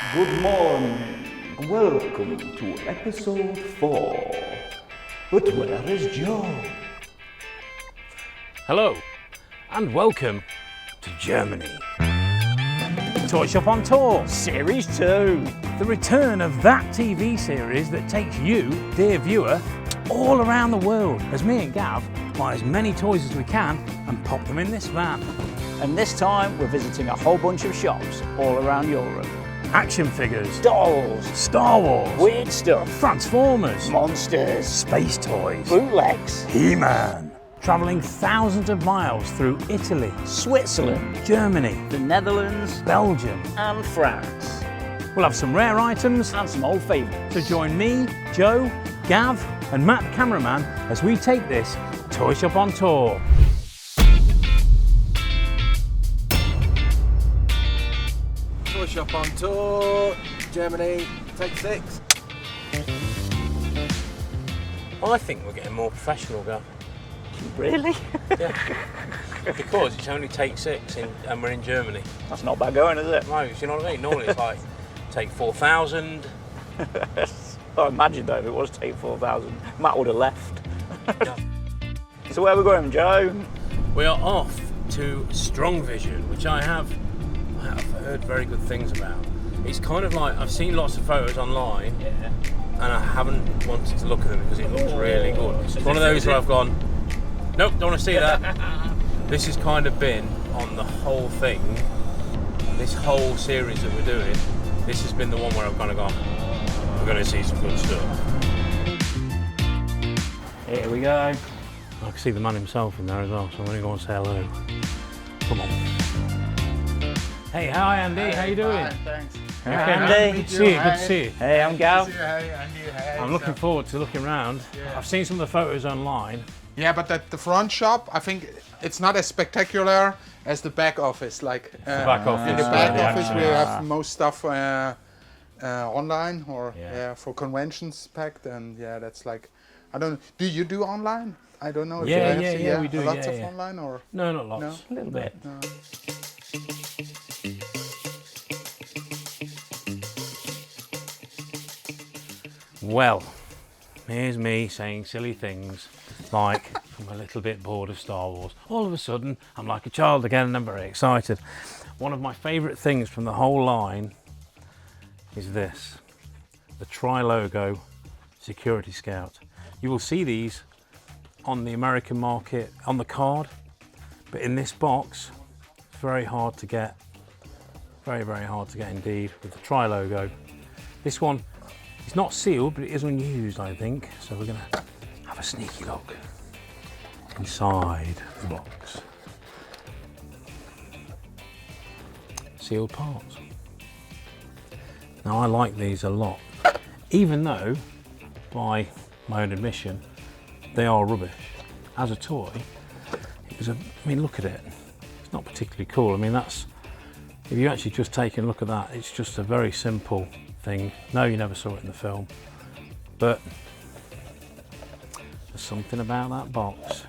Good morning. Welcome to episode 4. But where is Joe? Hello, and welcome to Germany. Toyshop on Tour, Series 2. the return of that TV series that takes you, dear viewer, all around the world as me and Gav buy as many toys as we can and pop them in this van. And this time we're visiting a whole bunch of shops all around Europe. Action figures, Dolls, Star Wars, weird stuff, Transformers, monsters, space toys, bootlegs, He-Man. Travelling thousands of miles through Italy, Switzerland, Germany, the Netherlands, Belgium. and France. We'll have some rare items. And some old favourites. So join me, Joe, Gav and Matt the cameraman as we take this Toyshop on tour. Toyshop on tour, Germany, take 6. I think we're getting more professional, Gav. Really? Yeah. Because it's only take 6 and we're in Germany. That's not bad going, is it? No, you know what I mean? Normally it's like take 4,000. I imagine though if it was take 4,000, Matt would have left. Yeah. So where are we going, Joe? We are off to Strong Vision, which I have heard very good things about. It's kind of like, I've seen lots of photos online, and I haven't wanted to look at them because it looks really good. It's one of those where I've gone, nope, don't want to see that. This has kind of been on the whole thing, this whole series that we're doing, this has been the one where I've kind of gone, we're going to see some good stuff. Here we go. I can see the man himself in there as well, so I'm going to go and say hello. Come on. Hey, hi Andy, how you doing? Fine, thanks. Hey, Okay, Andy. good to see you, good to see you. Hey, I'm Gav. I'm looking forward to looking around. Yeah. I've seen some of the photos online. Yeah, but at the front shop, I think it's not as spectacular as the back office. Like back office, in the yeah, back the office, action. we have most stuff online or Yeah. for conventions packed, and that's like, I don't know. Do you do online? I don't know. If Yeah, you have we do, Lots yeah, of yeah. online or No, not lots. No? A little bit. no? Well, here's me saying silly things like I'm a little bit bored of Star Wars. All of a sudden, I'm like a child again and I'm very excited. One of my favourite things from the whole line is this, the Tri-Logo Security Scout. You will see these on the American market on the card, but in this box, it's very hard to get. Very, very hard to get indeed with the Tri-Logo. This one, it's not sealed, but it is unused, I think. So we're gonna have a sneaky look inside the box. Sealed parts. Now I like these a lot, even though, by my own admission, they are rubbish. As a toy, it was I mean, look at it. It's not particularly cool. I mean, that's, if you actually just take a look at that, it's just a very simple thing. No, you never saw it in the film, but there's something about that box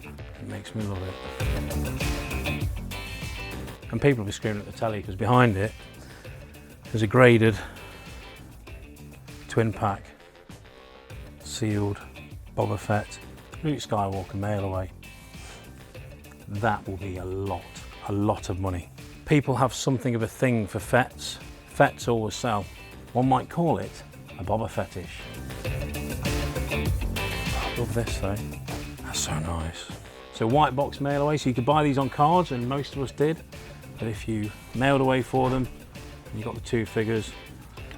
that makes me love it. And people will be screaming at the telly because behind it there's a graded twin pack sealed Boba Fett Luke Skywalker mail away. That will be a lot of money. People have something of a thing for Fetts. Fetts always sell. One might call it a Boba Fetish. I love this though. That's so nice. So white box mail away, so you could buy these on cards, and most of us did. But if you mailed away for them, you've got the 2 figures.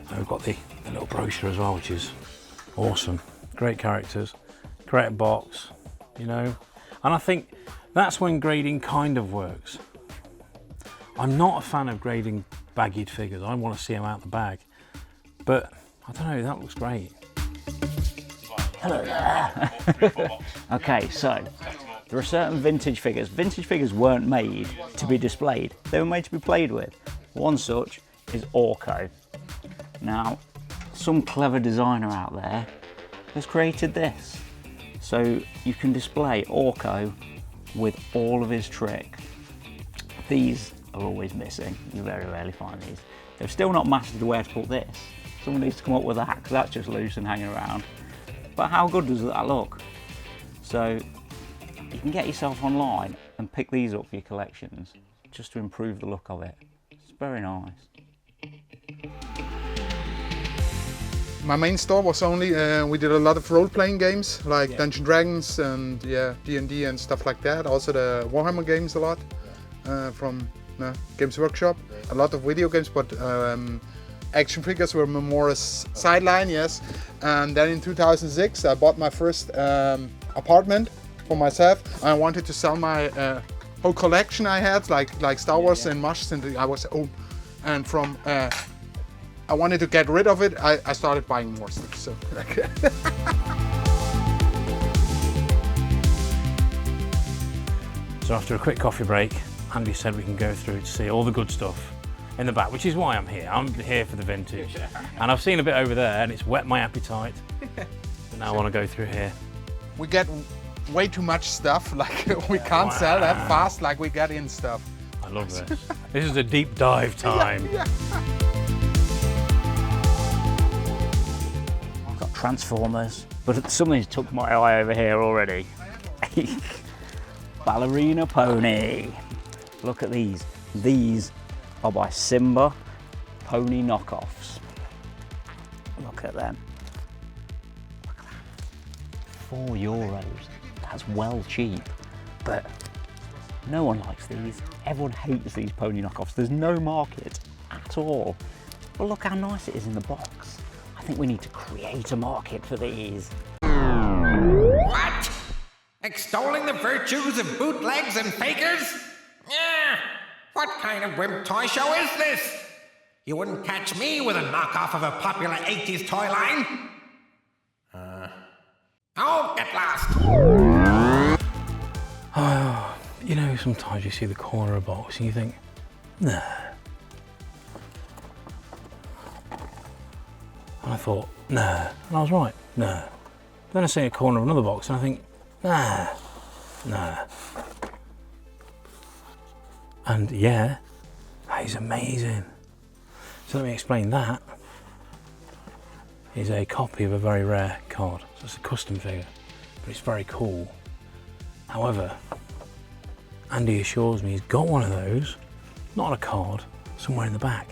And we've got the little brochure as well, which is awesome. Great characters, great box, you know. And I think that's when grading kind of works. I'm not a fan of grading bagged figures. I want to see them out the bag. But I don't know, that looks great. Hello there. Okay, so there are certain vintage figures. Vintage figures weren't made to be displayed. They were made to be played with. One such is Orko. Now, some clever designer out there has created this. So you can display Orko with all of his trick. These are always missing. You very rarely find these. They've still not mastered where to put this. Someone needs to come up with that, because that's just loose and hanging around. But how good does that look? So you can get yourself online and pick these up for your collections, just to improve the look of it. It's very nice. My main store was only, we did a lot of role-playing games, like Dungeons & Dragons and D&D and stuff like that. Also the Warhammer games a lot from Games Workshop. A lot of video games, but action figures were more a sideline, yes. And then in 2006, I bought my first apartment for myself. I wanted to sell my whole collection I had, like Star Wars and Martians, and I was and from I wanted to get rid of it. I started buying more stuff. So. So after a quick coffee break, Andy said we can go through to see all the good stuff in the back, which is why I'm here. I'm here for the vintage. And I've seen a bit over there and it's whet my appetite. But now I want to go through here. We get way too much stuff, like we can't sell that fast like we get in stuff. I love this. This is a deep dive time. Yeah. I've got Transformers, but something's took my eye over here already. Ballerina pony. Look at these. These are by Simba pony knockoffs. Look at them. Look at that. €4. That's well cheap. But no one likes these. Everyone hates these pony knockoffs. There's no market at all. But look how nice it is in the box. I think we need to create a market for these. What? Extolling the virtues of bootlegs and fakers? Yeah. What kind of wimp toy show is this? You wouldn't catch me with a knockoff of a popular 80s toy line. Oh, get lost. You know, sometimes you see the corner of a box and you think, nah. And I thought, nah. And I was right, nah. Then I see a corner of another box and I think, nah, nah. And yeah, that is amazing. So let me explain that. Is a copy of a very rare card. So it's a custom figure, but it's very cool. However, Andy assures me he's got one of those, not a card, somewhere in the back.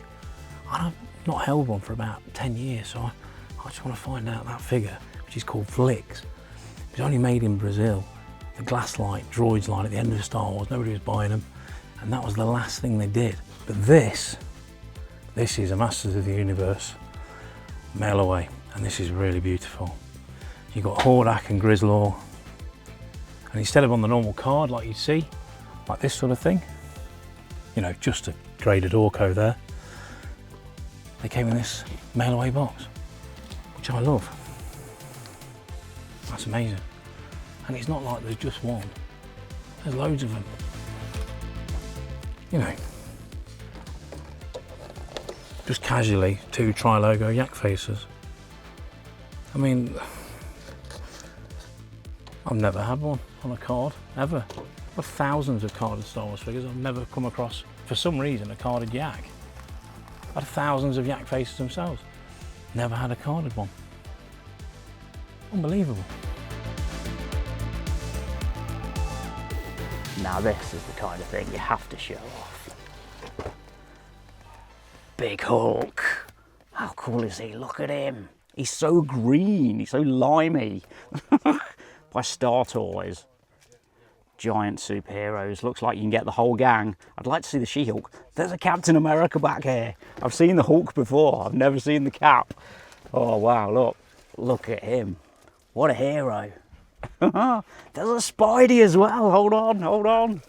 I've not held one for about 10 years, so I just want to find out that figure, which is called Flix. It was only made in Brazil. The glass light, droids line at the end of Star Wars, nobody was buying them. And that was the last thing they did. But this is a Masters of the Universe mail away, and this is really beautiful. You've got Hordak and Grislaw, and instead of on the normal card like you'd see, like this sort of thing, you know, just a graded Orco there, they came in this mail away box, which I love. That's amazing. And it's not like there's just one, there's loads of them. You know, just casually 2 tri-logo yak faces. I mean, I've never had one on a card, ever. I've got thousands of carded Star Wars figures. I've never come across, for some reason, a carded yak. I've had thousands of yak faces themselves. Never had a carded one. Unbelievable. Now this is the kind of thing you have to show off. Big Hulk. How cool is he? Look at him. He's so green, he's so limey. By Star Toys. Giant superheroes. Looks like you can get the whole gang. I'd like to see the She-Hulk. There's a Captain America back here. I've seen the Hulk before. I've never seen the Cap. Oh wow, look. Look at him. What a hero. There's a Spidey as well. Hold on, hold on.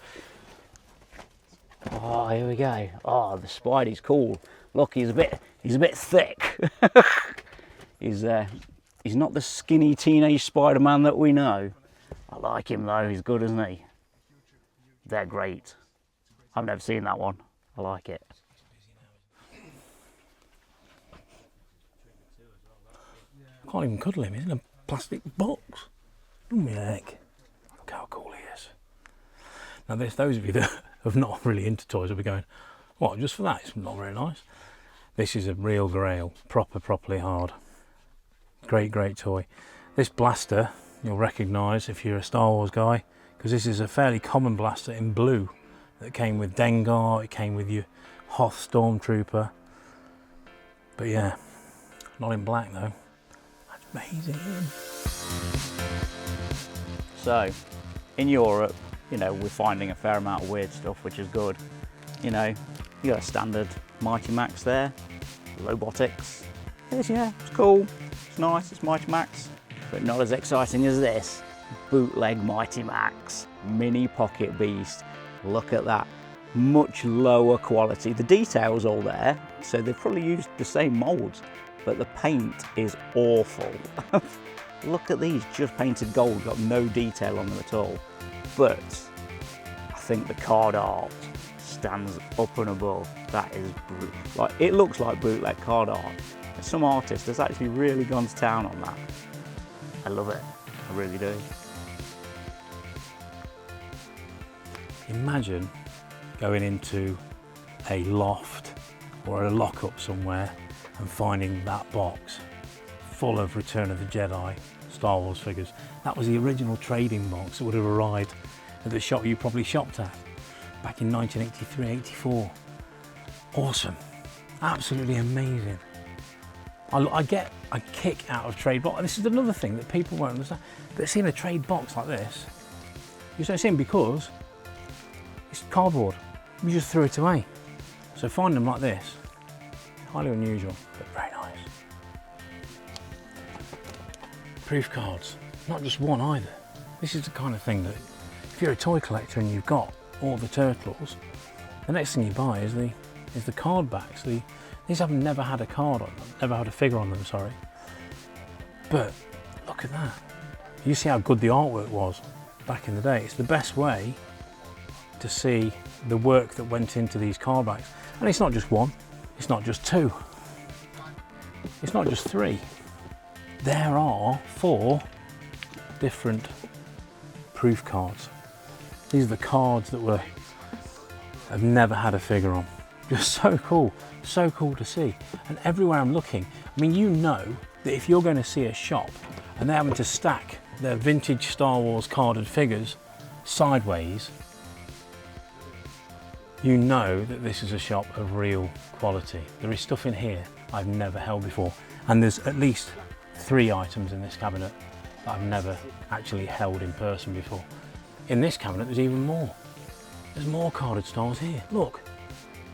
Oh, here we go. Oh, the Spidey's cool. Look, he's a bit thick. He's not the skinny teenage Spider-Man that we know. I like him though. He's good, isn't he? They're great. I've never seen that one. I like it. I can't even cuddle him. He's in a plastic box. Look at me, look how cool he is. Now, those of you that of not really into toys will be going, what, just for that? It's not very nice. This is a real grail, properly hard. Great toy. This blaster you'll recognise if you're a Star Wars guy, because this is a fairly common blaster in blue that came with Dengar, it came with your Hoth Stormtrooper. But yeah, not in black though. That's amazing. So, in Europe, you know, we're finding a fair amount of weird stuff, which is good. You know, you got a standard Mighty Max there, Robotics. Yeah, it's cool, it's nice, it's Mighty Max, but not as exciting as this. Bootleg Mighty Max, mini pocket beast. Look at that, much lower quality. The detail's all there, so they've probably used the same molds, but the paint is awful. Look at these, just painted gold, got no detail on them at all. But I think the card art stands up and above. That is like, it looks like bootleg card art. Some artist has actually really gone to town on that. I love it, I really do. Imagine going into a loft or a lockup somewhere and finding that box full of Return of the Jedi Star Wars figures. That was the original trading box that would have arrived at the shop you probably shopped at back in 1983, 84. Awesome, absolutely amazing. I get a kick out of trade box. This is another thing that people won't understand. But seeing a trade box like this, you just don't see them because it's cardboard. You just threw it away. So finding them like this, highly unusual, but very nice. Proof cards, not just one either. This is the kind of thing that if you're a toy collector and you've got all the turtles, the next thing you buy is the card backs. These have never had a card on them, never had a figure on them, sorry. But look at that. You see how good the artwork was back in the day. It's the best way to see the work that went into these card backs. And it's not just one, it's not just two, it's not just three. There are 4 different proof cards. These are the cards that have never had a figure on. Just so cool to see. And everywhere I'm looking, I mean, you know that if you're going to see a shop and they're having to stack their vintage Star Wars carded figures sideways, you know that this is a shop of real quality. There is stuff in here I've never held before, and there's at least 3 items in this cabinet that I've never actually held in person before. In this cabinet there's even more. There's more carded Star Wars here. Look,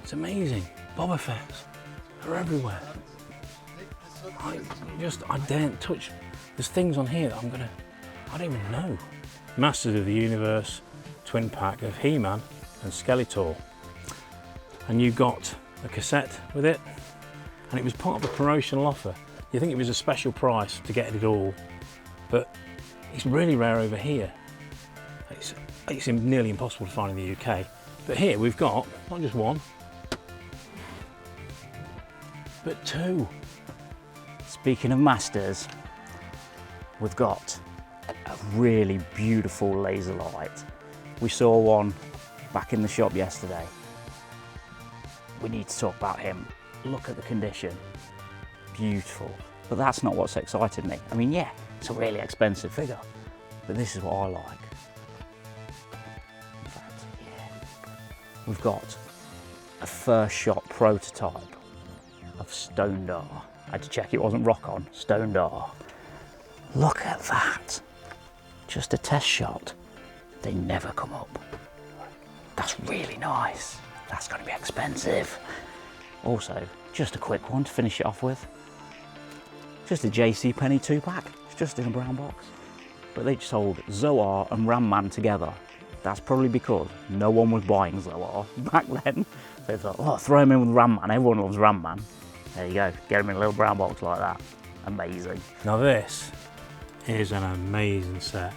it's amazing. Boba Fett's are everywhere. I daren't touch. There's things on here that I don't even know. Masters of the Universe twin pack of He-Man and Skeletor. And you got a cassette with it, and it was part of a promotional offer. You think it was a special price to get it all, but it's really rare over here. It's nearly impossible to find in the UK. But here we've got not just 1, but 2. Speaking of masters, we've got a really beautiful laser light. We saw one back in the shop yesterday. We need to talk about him. Look at the condition. Beautiful. But that's not what's excited me. I mean, yeah, it's a really expensive figure, but this is what I like. In fact, yeah. We've got a first shot prototype of Stone Dar. I had to check it wasn't Rock On, Stone Dar. Look at that. Just a test shot. They never come up. That's really nice. That's going to be expensive. Also, just a quick one to finish it off with. Just a JC Penney 2-pack. It's just in a brown box. But they sold Zoar and Ram Man together. That's probably because no one was buying Zoar back then. So they thought, oh, throw him in with Ram Man. Everyone loves Ram Man. There you go. Get him in a little brown box like that. Amazing. Now this is an amazing set.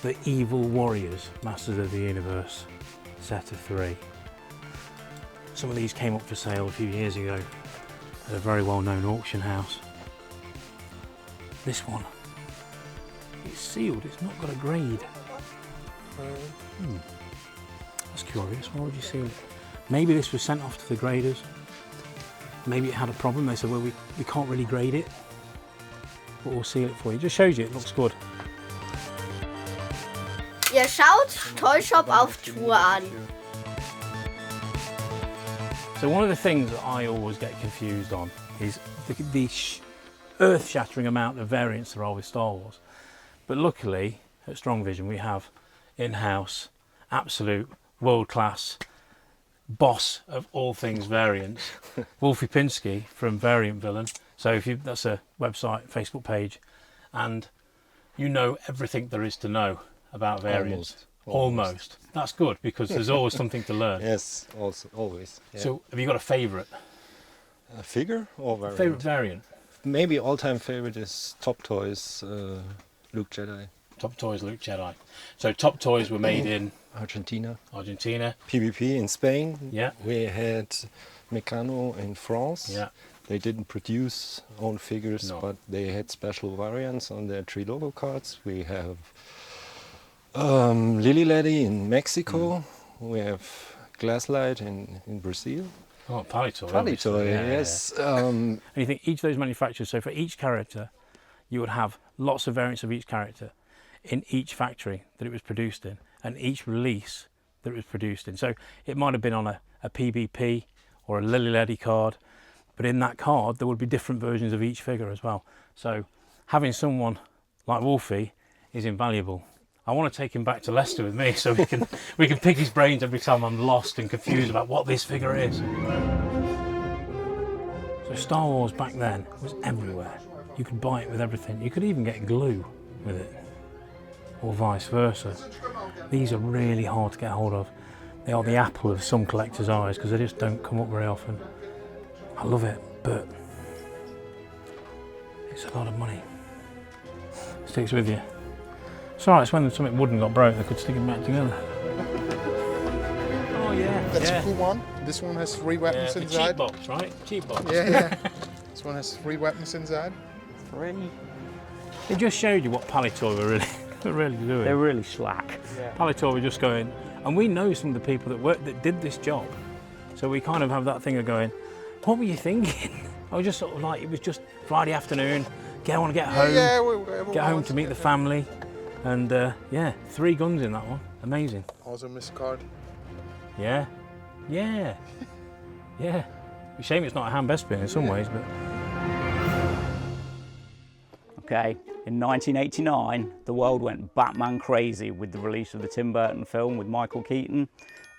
The Evil Warriors Masters of the Universe set of 3. Some of these came up for sale a few years ago at a very well-known auction house. This one, it's sealed, it's not got a grade. That's curious. Why would you seal it? Maybe this was sent off to the graders. Maybe it had a problem. They said, well, we can't really grade it, but we'll seal it for you. Just shows you it looks good. Ihr schaut Toyshop auf Tour an. So one of the things that I always get confused on is the earth-shattering amount of variants there are with Star Wars. But luckily, at Strong Vision, we have in-house, absolute, world-class boss of all things variants, Wolfie Pinsky from Variant Villain. So that's a website, Facebook page, and you know everything there is to know about variants. Almost. That's good, because there's always something to learn. Yes, also, always. Yeah. So have you got a favourite? A figure or variant? Favourite variant? Maybe all-time favorite is Top Toys Luke Jedi. Top Toys Luke Jedi. So Top Toys were made in Argentina. PvP in Spain. Yeah. We had Meccano in France. Yeah. They didn't produce own figures, No. but they had special variants on their 3 logo cards. We have Lily Lady in Mexico. We have Glasslight in Brazil. Oh, Palitoy. Palitoy, yes. And you think each of those manufacturers, so for each character, you would have lots of variants of each character in each factory that it was produced in, and each release that it was produced in. So it might have been on a PBP or a Lily Lady card, but in that card there would be different versions of each figure as well. So having someone like Wolfie is invaluable. I want to take him back to Leicester with me so we can pick his brains every time I'm lost and confused about what this figure is. So Star Wars back then was everywhere. You could buy it with everything. You could even get glue with it, or vice versa. These are really hard to get hold of. They are the apple of some collectors' eyes because they just don't come up very often. I love it, but it's a lot of money. Sticks with you. It's alright, it's when something wooden got broke, they could stick it back together. Oh yeah, That's yeah. a cool one. This one has 3 weapons The inside. cheap box, right? Cheap box. Yeah. This one has 3 weapons inside. 3. It just showed you what Palitoy were really doing. They're really slack. Palitoy were just going, and we know some of the people that did this job, so we kind of have that thing of going, what were you thinking? I was just sort of like, it was just Friday afternoon, I want to get home, get home to meet the family, and yeah, 3 guns in that one, amazing. Also missed card. Yeah. Shame it's not a hand best bin in some ways, but. Okay, in 1989, the world went Batman crazy with the release of the Tim Burton film with Michael Keaton.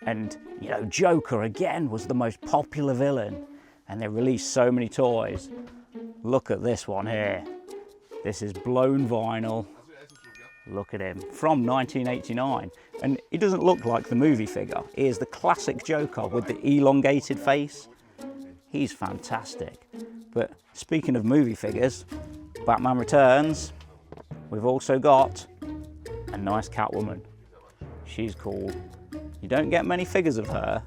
And, you know, Joker again was the most popular villain. And they released so many toys. Look at this one here. This is blown vinyl. Look at him, from 1989. And he doesn't look like the movie figure. He is the classic Joker with the elongated face. He's fantastic. But speaking of movie figures, Batman Returns, we've also got a nice Catwoman. She's cool. You don't get many figures of her,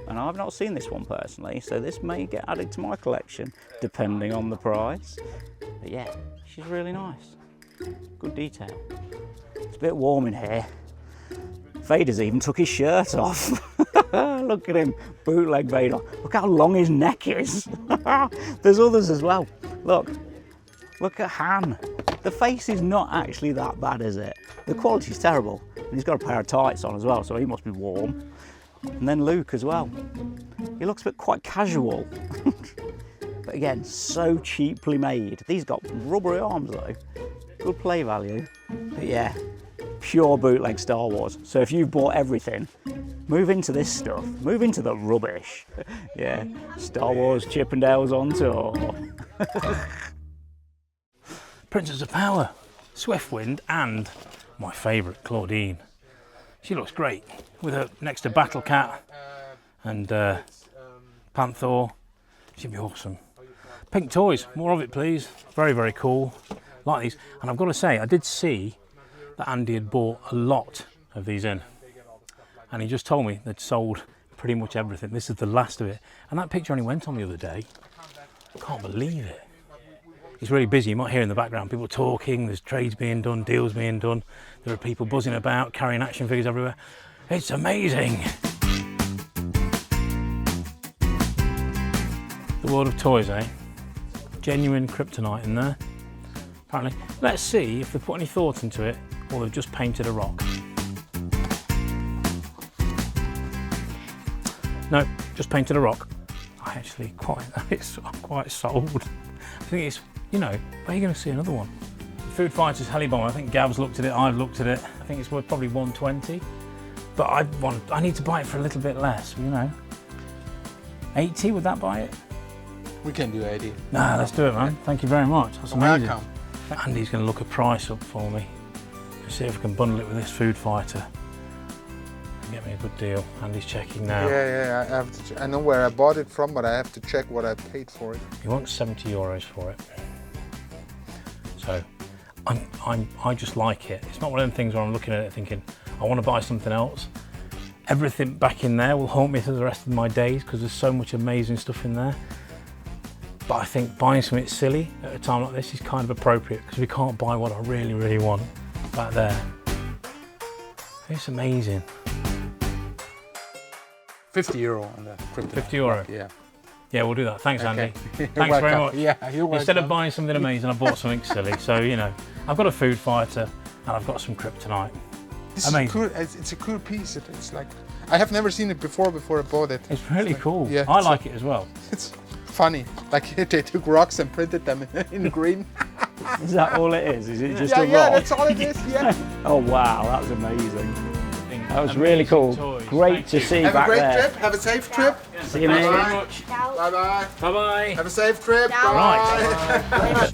and I've not seen this one personally, so this may get added to my collection, depending on the price. But yeah, she's really nice. Good detail. It's a bit warm in here. Vader's even took his shirt off. Look at him, bootleg Vader. Look how long his neck is. There's others as well. Look at Han. The face is not actually that bad, is it? The quality's terrible. And he's got a pair of tights on as well, so he must be warm. And then Luke as well. He looks a bit quite casual. But again, so cheaply made. These got rubbery arms though. Good play value. But yeah, pure bootleg Star Wars. So if you've bought everything, move into this stuff. Move into the rubbish. Yeah, Star Wars Chippendales on tour. Princess of Power, Swiftwind, and my favourite, Claudine. She looks great with her next to Battle Cat and Panther. She'd be awesome. Pink toys, more of it please. Very, very cool. Like these. And I've got to say, I did see that Andy had bought a lot of these in. And he just told me they'd sold pretty much everything. This is the last of it. And that picture only went on the other day. I can't believe it. It's really busy. You might hear in the background people talking, there's trades being done, deals being done. There are people buzzing about, carrying action figures everywhere. It's amazing. the world of toys, eh? Genuine kryptonite in there, apparently. Let's see if they put any thought into it or they've just painted a rock. No, just painted a rock. I actually I'm quite sold. I think it's, you know, where are you going to see another one? Food Fighters Helibomb, I think Gav's looked at it, I've looked at it. I think it's worth probably 120. But I need to buy it for a little bit less, you know. 80, would that buy it? We can do 80. Nah, let's do it, man. Thank you very much. That's amazing. Welcome. Andy's going to look a price up for me. See if we can bundle it with this Food Fighter. Get me a good deal. Andy's checking now. Yeah, I have to. I know where I bought it from, but I have to check what I paid for it. He wants 70 euros for it. So, I just like it. It's not one of them things where I'm looking at it thinking, I want to buy something else. Everything back in there will haunt me for the rest of my days because there's so much amazing stuff in there. But I think buying something silly at a time like this is kind of appropriate because we can't buy what I really, really want back there. It's amazing. 50 euro on the kryptonite. 50 euro? Yeah. Yeah, we'll do that. Thanks, Andy. You're Thanks very welcome. much. Yeah, you're welcome. Instead of buying something amazing, I bought something silly. So, you know, I've got a Food Fighter and I've got some kryptonite. This is Amazing. cool. It's a cool piece. It's like, I have never seen it before I bought it. It's really cool. Yeah, I like it as well. It's funny. Like they took rocks and printed them in green. Is that all it is? Is it just Yeah, a rock? yeah, that's all it is. Yeah. Oh wow, that was amazing. That was really cool. Toys. Great Thank to you. see Have a back great there. trip. Have a safe trip. See you, Thanks mate. very much. Bye bye. Bye bye. Have a safe trip. Ciao. Right.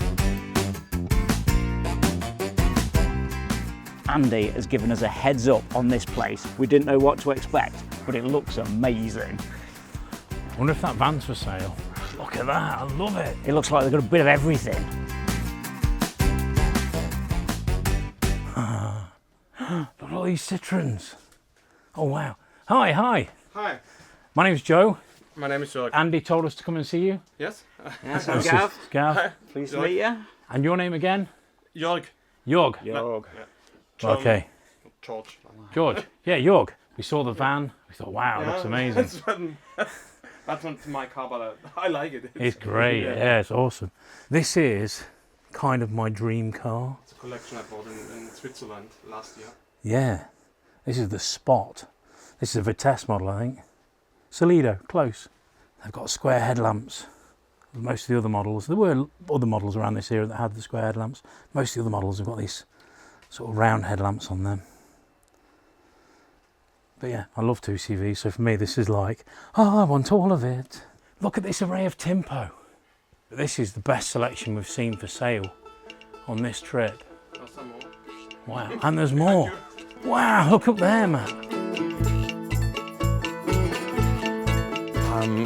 Andy has given us a heads up on this place. We didn't know what to expect, but it looks amazing. I wonder if that van's for sale. Look at that. I love it. It looks like they've got a bit of everything. Look at all these citrons. Oh, wow. Hi. Hi, My name's Joe. my name is Jörg. Andy told us to come and see you. Yes? Yes, This Gav. is Gav. Pleased to meet you. And your name again? Jörg. Jorg. Jorg. Okay. George. George. Yeah, Jorg. We saw the van. We thought, wow, it looks amazing. That's not my car, but I like it. It's great. Yeah, it's awesome. This is kind of my dream car. It's a collection I bought in Switzerland last year. Yeah. This is the Spot. This is a Vitesse model, I think. Solido, close. They've got square headlamps. Most of the other models, there were other models around this era that had the square headlamps. Most of the other models have got these sort of round headlamps on them. But yeah, I love 2CV, so for me this is like, oh, I want all of it. Look at this array of Timpo. This is the best selection we've seen for sale on this trip. Oh, some more. Wow, and there's more. Wow, look up there, man.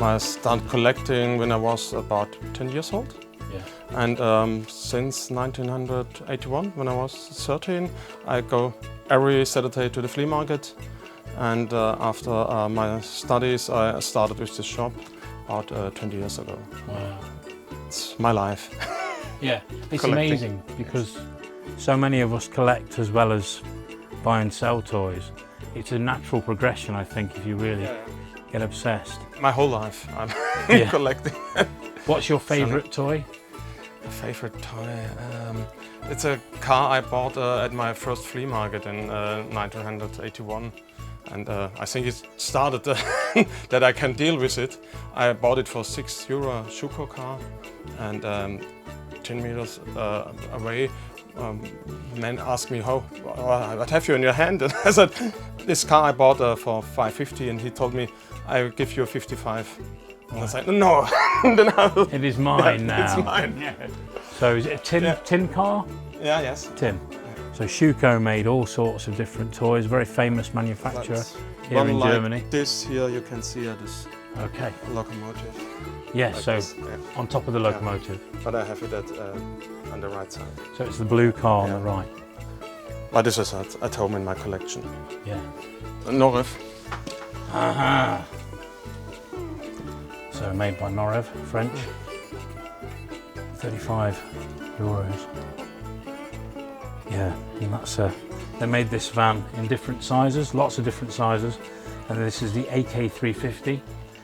I started collecting when I was about 10 years old. Yeah. And since 1981, when I was 13, I go every Saturday to the flea market. And after my studies, I started with this shop about 20 years ago. Wow. It's my life. Yeah, it's Collecting. amazing because so many of us collect as well as buy and sell toys. It's a natural progression, I think, if you really get obsessed. My whole life I'm Yeah. collecting. What's your favourite toy? A favorite toy? It's a car I bought at my first flea market in 1981. And I think it started that I can deal with it. I bought it for €6, Schuko car, and 10 meters away, man asked me, what have you in your hand? And I said, this car I bought for $5.50, and he told me, I will give you 55. And I said, no, then I will. It is mine now. It's mine. So is it a tin car? Yeah, yes. Tin. So Schuko made all sorts of different toys, very famous manufacturer That's here in like Germany. This here, you can see this Okay. locomotive. Yes, Like so this, yeah. on top of the locomotive. But I have it on the right side. So it's the blue car on the right. But this is at home in my collection. Yeah. Norev. Aha. So made by Norev, French. 35 euros. Yeah, and that's they made this van in different sizes, lots of different sizes, and this is the AK350.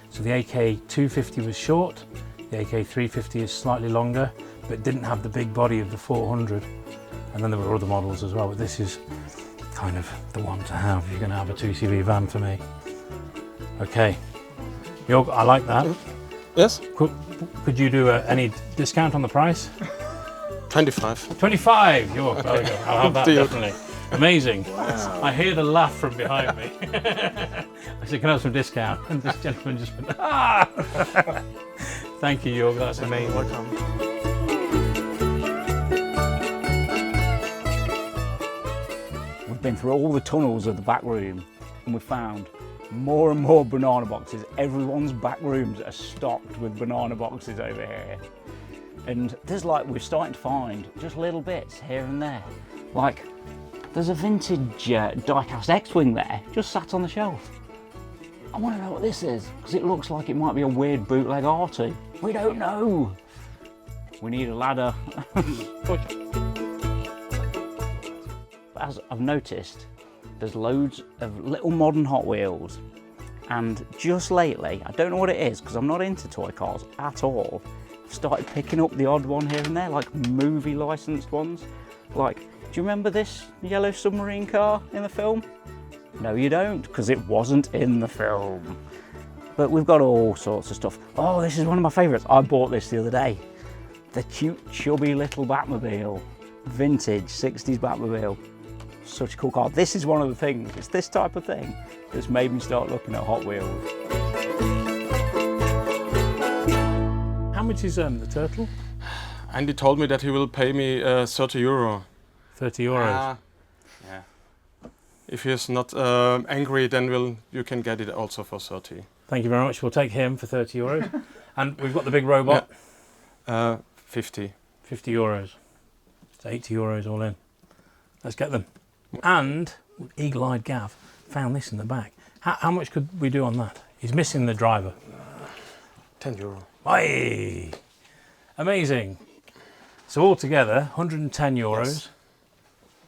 So the AK250 was short, The AK350 is slightly longer, but didn't have the big body of the 400. And then there were other models as well, but this is kind of the one to have if you're going to have a 2CV van for me. Okay, Jörg, I like that. Yes? Could you do any discount on the price? 25. 25, Jörg, there we go. I'll have that Deal. definitely. Amazing. I hear the laugh from behind me. I said, can I have some discount? And this gentleman just went, ah! Thank you, Jörg, that's amazing. Welcome. We've been through all the tunnels of the back room and we've found more and more banana boxes. Everyone's back rooms are stocked with banana boxes over here. And we're starting to find just little bits here and there. Like, there's a vintage die-cast X-Wing there, just sat on the shelf. I want to know what this is, because it looks like it might be a weird bootleg R2. We don't know. We need a ladder. As I've noticed, there's loads of little modern Hot Wheels. And just lately, I don't know what it is, because I'm not into toy cars at all. I've started picking up the odd one here and there, like movie licensed ones. Like, do you remember this yellow submarine car in the film? No, you don't, because it wasn't in the film. But we've got all sorts of stuff. Oh, this is one of my favourites. I bought this the other day. The cute, chubby little Batmobile. Vintage 60s Batmobile. Such a cool car. This is one of the things, it's this type of thing that's made me start looking at Hot Wheels. How much is the turtle? Andy told me that he will pay me 30 euro. 30 euros. Yeah. If he is not angry, then you can get it also for 30. Thank you very much. We'll take him for 30 euros. And we've got the big robot. 50. 50 euros. It's 80 euros all in. Let's get them. And eagle-eyed Gav found this in the back. How much could we do on that? He's missing the driver. 10 euro. Aye. Amazing. So altogether, 110 euros. Yes.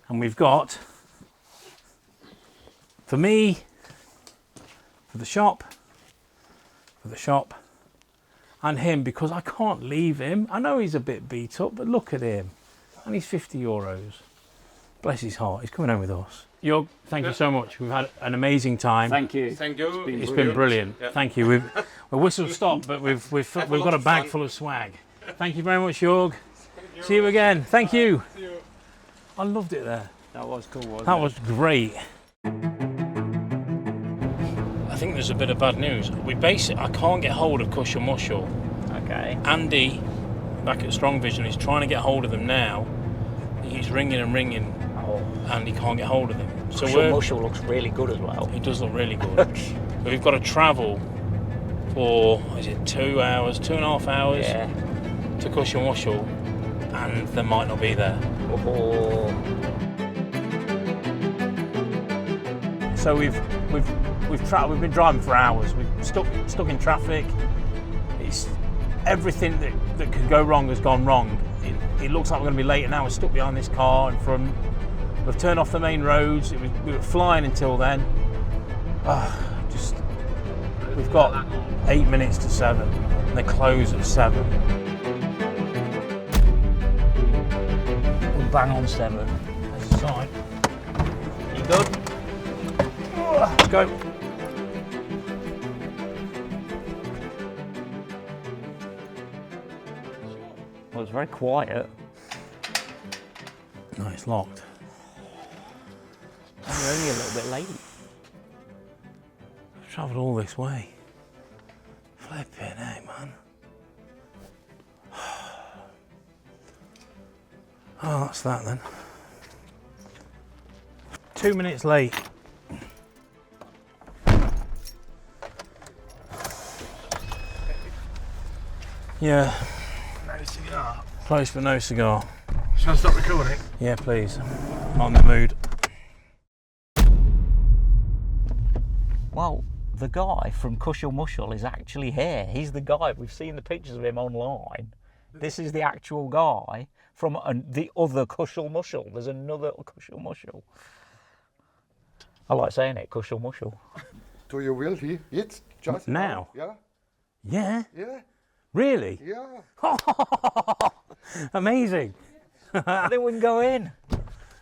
And we've got, for me, for the shop, and him, because I can't leave him. I know he's a bit beat up, but look at him. And he's 50 euros. Bless his heart, he's coming home with us. Jörg, thank you so much. We've had an amazing time. Thank you. Thank you. It's been brilliant. Yeah. Thank you. We're whistle stop, but we've got a bag full of swag. Thank you very much, Jörg. See you again. Thank you. See you. I loved it there. That was cool, wasn't it? That was great. I think there's a bit of bad news. I can't get hold of Cush and Mushel. Okay. Andy, back at Strong Vision, is trying to get hold of them now. He's ringing and ringing, and he can't get hold of them. So Mushel looks really good as well. He does look really good. But we've got to travel for, is it 2 hours, 2.5 hours to Cush and Mushel, and they might not be there. Oh. So we've been driving for hours. We've stuck in traffic. It's everything that could go wrong has gone wrong. It looks like we're going to be late, and now we're stuck behind this car in front. We've turned off the main roads. We were flying until then. We've got 8 minutes to 7. And they close at 7. We're bang on 7. There's a sign. You good? Let's go. Well, it's very quiet. No, it's locked. We're only a little bit late. I've travelled all this way. Flipping, hey, man. Oh, that's that then. 2 minutes late. Yeah. No cigar. Close but no cigar. Shall I stop recording? Yeah, please. I'm not in the mood. Well, the guy from Cushel Mushel is actually here. He's the guy. We've seen the pictures of him online. This is the actual guy from the other Cushel Mushel. There's another Cushel Mushel. I like saying it, Cushel Mushel. Do you will he? It's just Now? Yeah. Yeah. Yeah. Really? Yeah. Amazing. I think we can go in.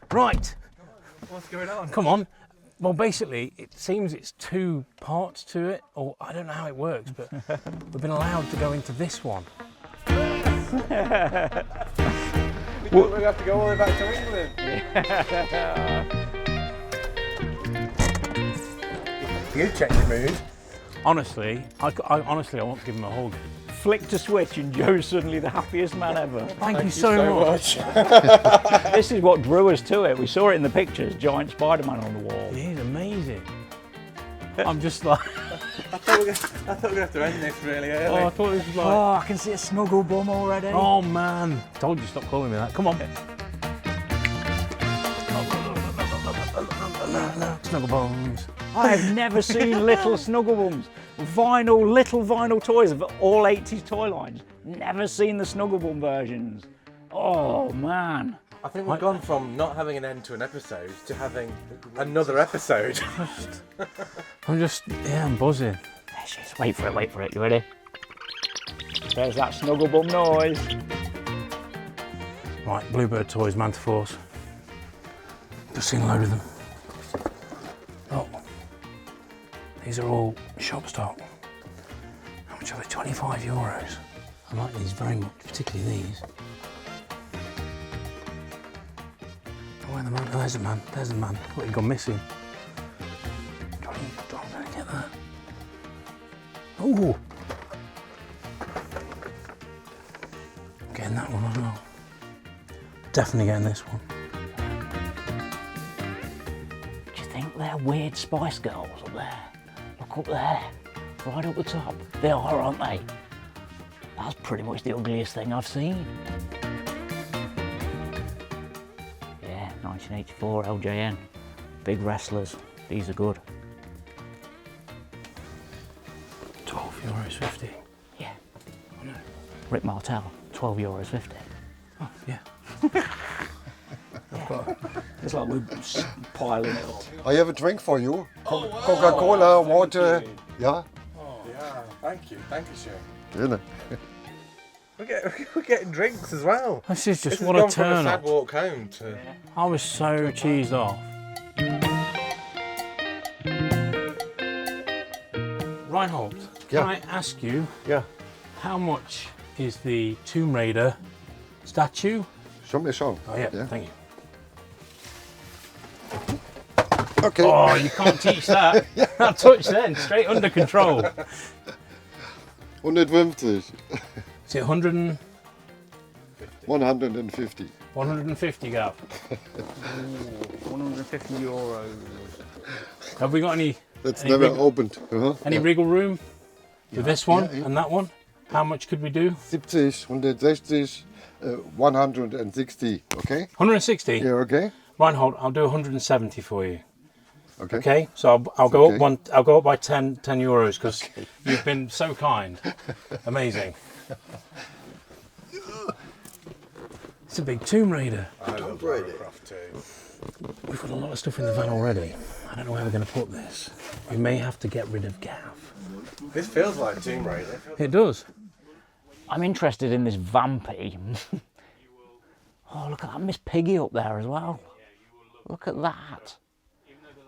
Right. What's going on? Come on. Well, basically, it seems it's 2 parts to it, or I don't know how it works, but we've been allowed to go into this one. We have to go all the way back to England. You check your mood. Honestly, I honestly, I want to give him a hug. Flicked a switch and Joe's suddenly the happiest man ever. Thank you so much. This is what drew us to it. We saw it in the pictures, giant Spider-Man on the wall. He is amazing. I'm just like, I thought we were going to have to end this really early. oh, I thought this was like, Oh, I can see a snuggle bum already. oh man. Told you stop calling me that. Come on. Snuggle bones. I have never seen little snuggle bums. Little vinyl toys of all 80s toy lines. Never seen the snuggle bum versions. Oh man. I think we've gone from not having an end to an episode to having another episode. I'm buzzing. There she is. Wait for it. You ready? There's that snuggle bum noise. Right, Bluebird Toys, Mantiforce. Just seen a load of them. Oh, these are all shop stock. How much are they? €25. I like these very much, particularly these. Oh, where the man? Oh, there's the man. There's the man. What, he gone missing? Trying to get that. Oh, getting that one as well. Definitely getting this one. Do you think they're weird Spice Girls up there? Look up there, right up the top. They are, aren't they? That's pretty much the ugliest thing I've seen. Yeah, 1984 LJN. Big wrestlers. These are good. €12.50. Yeah. I know. Rick Martel, €12.50. Oh, yeah. It's like we're piling it up. I have a drink for you. Coca-Cola, water. Yeah. Yeah, thank you, sir. Really? We're getting drinks as well. This is just This what has a gone from turn sad up. walk home to. I was so cheesed off. Reinhold, can Yeah. I ask you, Yeah. how much is the Tomb Raider statue? Show me a song. Oh yeah, thank you. Okay. Oh, you can't teach that. That touch then, straight under control. 150. Is it 100 150. 150, Gav? €150. Have we got any That's Any never wriggle- opened. any wriggle room with this one yeah. and that one? How much could we do? 70, 160, 160. Okay? 160? Yeah, okay? Reinhold, I'll do 170 for you. Okay. Okay, so I'll go Okay. up one. I'll go up by 10 euros because you've been so kind. Amazing. It's a big Tomb Raider. Tomb Raider. We've got a lot of stuff in the van already. I don't know where we're going to put this. We may have to get rid of Gav. This feels like Tomb Raider. It does. I'm interested in this Vampy. Oh, look at that Miss Piggy up there as well. Look at that.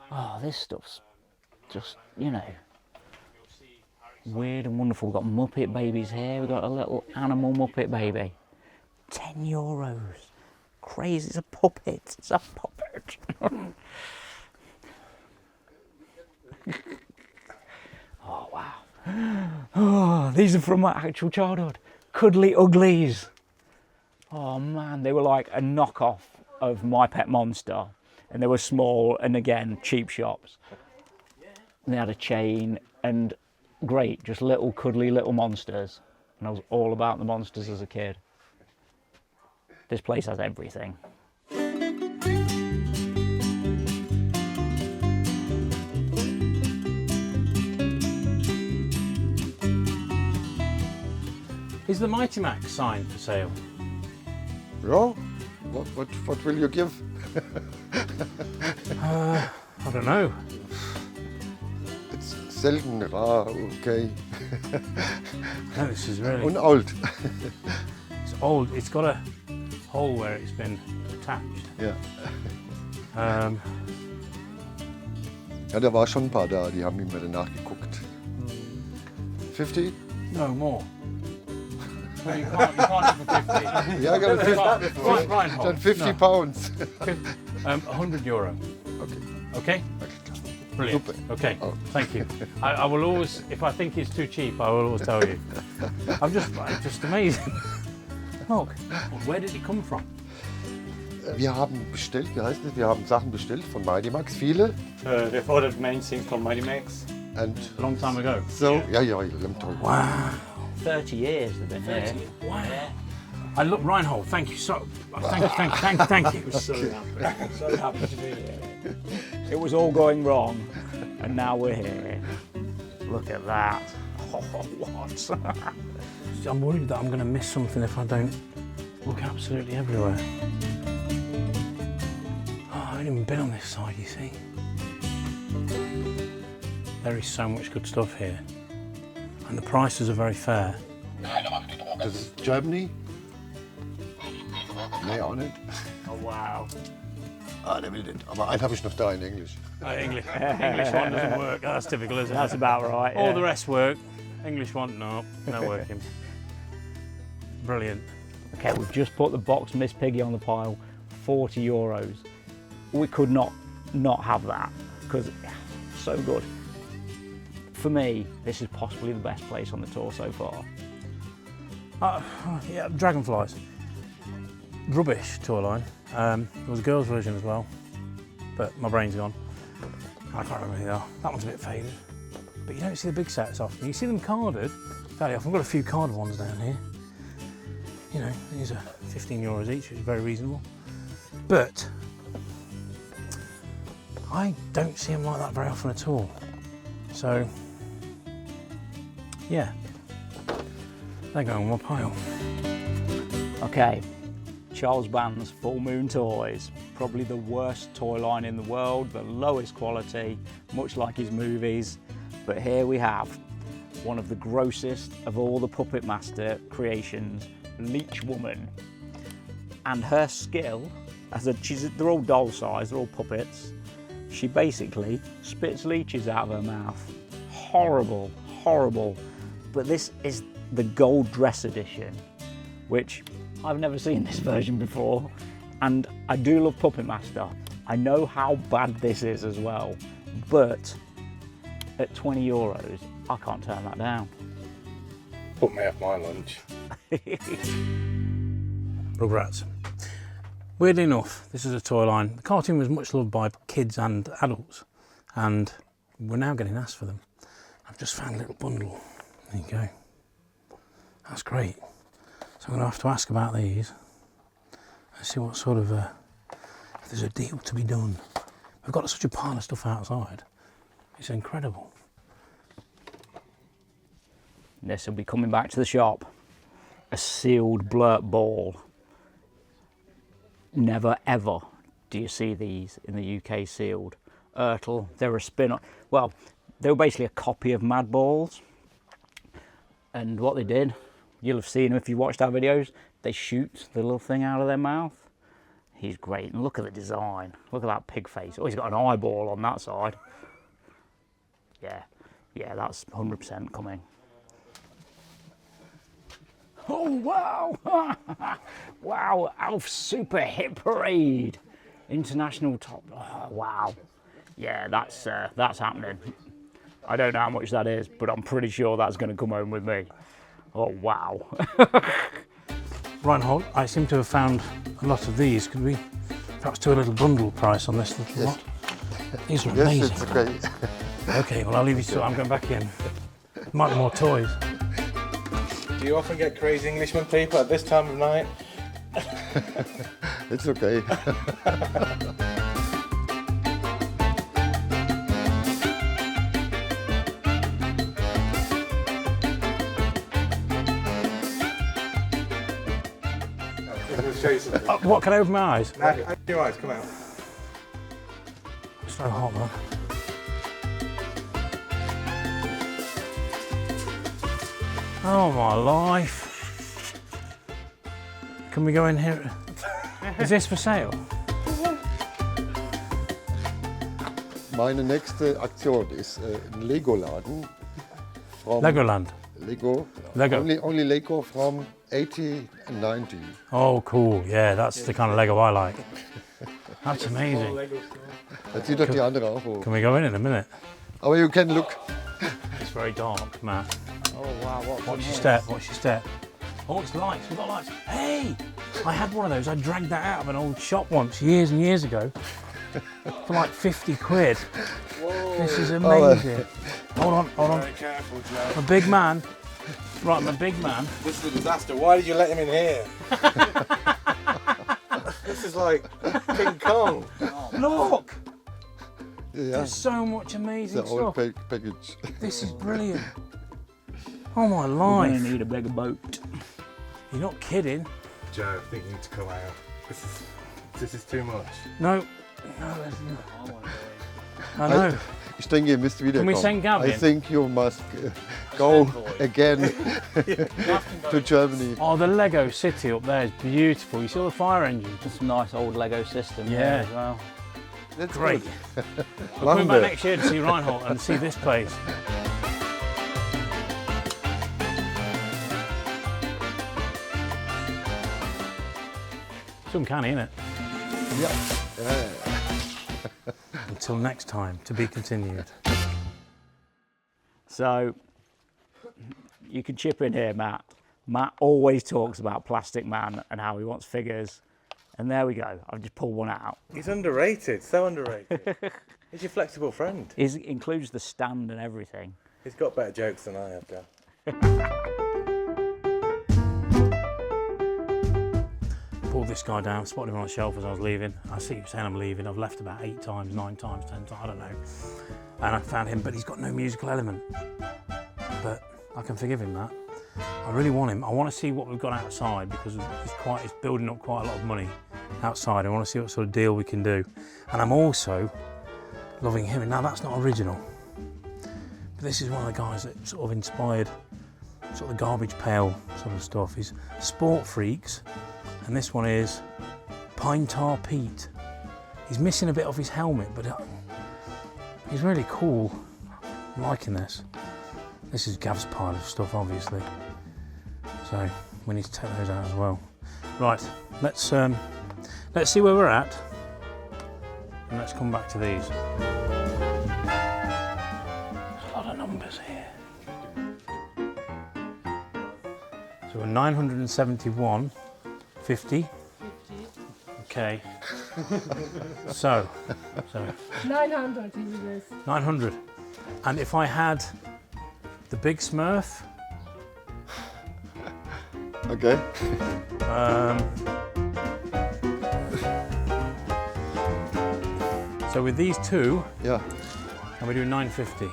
Oh, this stuff's just, you know, weird and wonderful. We've got Muppet babies here. We've got a little animal Muppet baby. €10. Crazy. It's a puppet. It's a puppet. Oh, wow. Oh, these are from my actual childhood. Cuddly Uglies. Oh, man. They were like a knockoff of My Pet Monster. And they were small and, again, cheap shops. And they had a chain and great, just little cuddly little monsters. And I was all about the monsters as a kid. This place has everything. Is the Mighty Max sign for sale? Yeah? What will you give? I don't know. It's selten, rar, okay. No, this is really. Und old. It's old. It's got a hole where it's been attached. Ja. Ja, da war schon ein paar da, die haben immer danach geguckt. 50? No more. No, you can't have a 50. Ja, genau. Dann 50 pounds. 100 euro. Okay. Okay? Brilliant. Super. Okay, thank you. I will always, if I think it's too cheap, I will always tell you. I'm just amazing. Look, where did it come from? Wir haben bestellt, wie heißt es? Wir haben Sachen bestellt von Mighty Max, viele. We've ordered main things from Mighty Max. And A long time ago. so, ja, long time. Wow. 30 years they've been here. Wow. I look, Reinhold, thank you so. Thank you. So happy to be here. It was all going wrong, and now we're here. Look at that. Oh, what? I'm worried that I'm going to miss something if I don't look absolutely everywhere. Oh, I haven't even been on this side, you see. There is so much good stuff here, and the prices are very fair. Das ist Germany. Nee, auch nicht. Oh, wow. Ah, der will nicht. Aber einen habe ich noch da in Englisch. English one doesn't work. That's typical, isn't it? That's about right. All yeah. the rest work. English one, no working. Brilliant. Okay, we've just put the box Miss Piggy on the pile, 40 euros. We could not have that because so good. For me, this is possibly the best place on the tour so far. Yeah, Dragonflies. Rubbish tour line. There was a girls' version as well, but my brain's gone. I can't remember who they are. That one's a bit faded. But you don't see the big sets often. You see them carded fairly often. I've got a few carded ones down here. You know, these are 15 euros each, which is very reasonable. But I don't see them like that very often at all. So, yeah, they're going on my pile. Okay, Charles Band's Full Moon Toys. Probably the worst toy line in the world, the lowest quality, much like his movies. But here we have one of the grossest of all the Puppet Master creations, Leech Woman. And her skill, they're all doll size, they're all puppets. She basically spits leeches out of her mouth. Horrible, horrible. But this is the gold dress edition, which I've never seen this version before. And I do love Puppet Master. I know how bad this is as well, but at 20 euros, I can't turn that down. Put me off my lunch. Rugrats. Weirdly enough, this is a toy line. The cartoon was much loved by kids and adults, and we're now getting asked for them. I've just found a little bundle. There you go. That's great. So I'm going to have to ask about these and see what sort of, if there's a deal to be done. We've got such a pile of stuff outside. It's incredible. This will be coming back to the shop. A sealed blurt ball. Never ever do you see these in the UK sealed. Ertl, they're a spin-off. Well, they were basically a copy of Mad Balls. And what they did, you'll have seen them if you watched our videos, they shoot the little thing out of their mouth. He's great, and look at the design. Look at that pig face. Oh, he's got an eyeball on that side. Yeah, that's 100% coming. Oh, wow! Wow, Alf Super Hit Parade. International top, oh, wow. Yeah, that's happening. I don't know how much that is, but I'm pretty sure that's going to come home with me. Oh, wow. Reinhold, I seem to have found a lot of these. Could we perhaps do a little bundle price on this little lot? These are amazing. Yes, it's okay. Okay, well, I'll leave you to it. I'm going back in. Might be more toys. Do you often get crazy Englishman people at this time of night? It's okay. What, can I open my eyes? Open your eyes, come out. It's so hot, man. Oh my life. Can we go in here? Is this for sale? Meine nächste Aktion ist ein Lego-Laden. Legoland. Lego. Lego. Only Lego from 80 and 90. Oh, cool. Yeah, that's the kind of Lego I like. That's amazing. Das sieht doch die andere auch hoch. Can we go in a minute? Aber you can look. It's very dark, Matt. Oh wow, Watch your step, watch your step. Oh, it's lights, we've got lights. Hey! I had one of those. I dragged that out of an old shop once, years and years ago, for like 50 quid. Whoa. This is amazing. Hold on, hold on. Very careful, Joe. I'm a big man. Right, I'm a big man. This is a disaster. Why did you let him in here? This is like King Kong. Look! Yeah. There's so much amazing The old stuff. package. This is brilliant. Oh my We're life. gonna need a bigger boat. You're not kidding. Joe, I think you need to come out. This is too much. No. No, I know. Ich denke, ihr müsst wiederkommen. Can we send Gav I in? think you must go again to Germany. Oh, the Lego city up there is beautiful. You see all the fire engines? Just some nice old Lego system Yeah. there as well. That's Great. good. We're coming back next year to see Reinhold and see this place. It's uncanny, isn't it? Yeah. Until next time, to be continued. So you can chip in here, Matt. Matt always talks about Plastic Man and how he wants figures. And there we go. I've just pulled one out. He's underrated, so underrated. He's your flexible friend. It includes the stand and everything. He's got better jokes than I have, Gav. Pulled this guy down, spotted him on a shelf as I was leaving. I see you saying I'm leaving. I've left about 8 times, 9 times, 10 times, I don't know. And I found him, but he's got no musical element. But I can forgive him that. I really want him. I want to see what we've got outside because it's building up quite a lot of money outside. I want to see what sort of deal we can do. And I'm also loving him. Now that's not original, but this is one of the guys that sort of inspired sort of the garbage pail sort of stuff. He's Sport Freaks, and this one is Pine Tar Pete. He's missing a bit off his helmet, but he's really cool. I'm liking this. This is Gav's pile of stuff, obviously. So we need to take those out as well. Right, let's see where we're at, and let's come back to these. There's a lot of numbers here. So we're 971, 50. Okay. So 900 is this. 900. And if I had the big Smurf. Okay. So with these two, Yeah. and we're doing 950.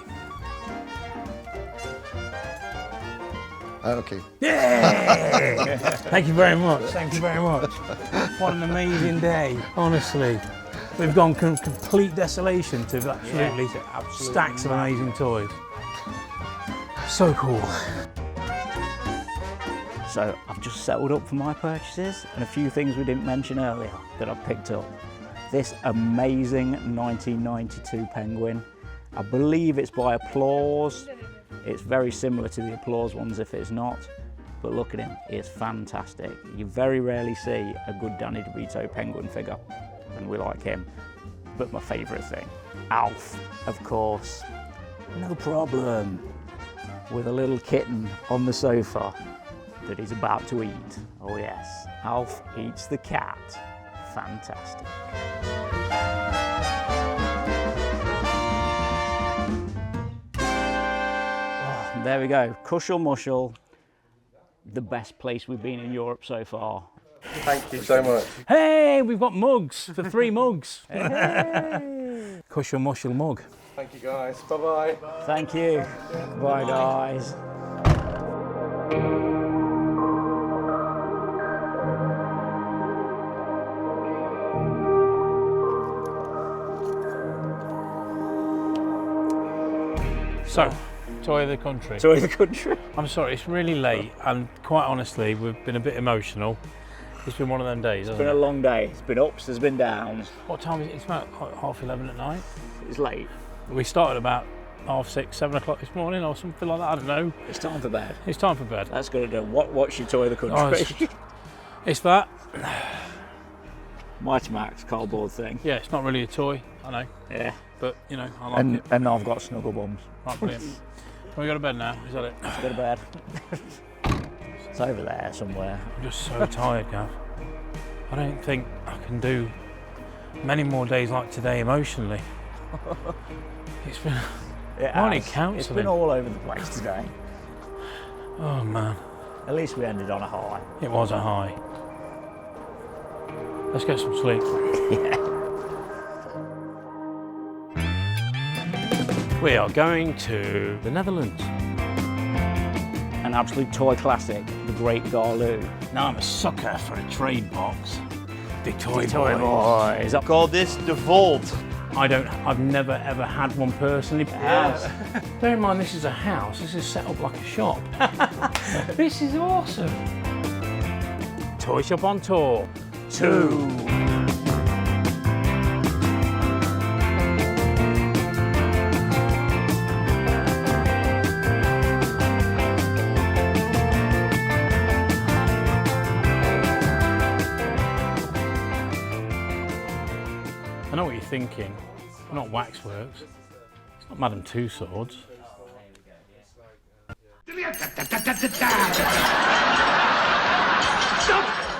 Okay. Yay! Thank you very much. Thank you very much. What an amazing day, honestly. We've gone complete desolation to absolutely stacks of amazing toys. So cool. So I've just settled up for my purchases and a few things we didn't mention earlier that I've picked up. This amazing 1992 penguin. I believe it's by Applause. It's very similar to the Applause ones if it's not, but look at him, it's fantastic. You very rarely see a good Danny DeVito penguin figure, and we like him. But my favourite thing, Alf, of course. No problem. With a little kitten on the sofa that he's about to eat. Oh yes, Alf eats the cat. Fantastic. Oh, there we go, Cushel Mushel, the best place we've been in Europe so far. Thank you so much. Hey, we've got mugs for 3 mugs. Hey. Cushel Mushel mug. Thank you guys. Bye-bye. Thank you. Bye guys. So, Toy of the country. Toy of the country. I'm sorry, it's really late, and quite honestly, we've been a bit emotional. It's been one of them days, hasn't It's been it? a long day. It's been ups, there's been downs. What time is it? It's about 11:30 at night. It's late. We started about 6:30, 7 o'clock this morning, or something like that. I don't know. It's time for bed. It's time for bed. That's good to do. What's your toy of the country? Oh, it's that. Mighty Max cardboard thing. Yeah, it's not really a toy, I know. Yeah. But, you know, I like it. And I've got snuggle bums. Right, brilliant. Can we go to bed now? Is that it? Let's go to bed. It's over there somewhere. I'm just so tired, Gav. I don't think I can do many more days like today emotionally. It's been... I need counselling. It's been all over the place today. Oh, man. At least we ended on a high. It was a high. Let's get some sleep. Yeah. We are going to the Netherlands. An absolute toy classic, the Great Garloo. Now I'm a sucker for a trade box. The Toy Boys. Call this the Vault. I've never ever had one personally. Yes. Bear in mind this is a house, this is set up like a shop. This is awesome. Toyshop on tour 2. I know what you're thinking. We're not Waxworks. It's not Madame Two Swords. Stop!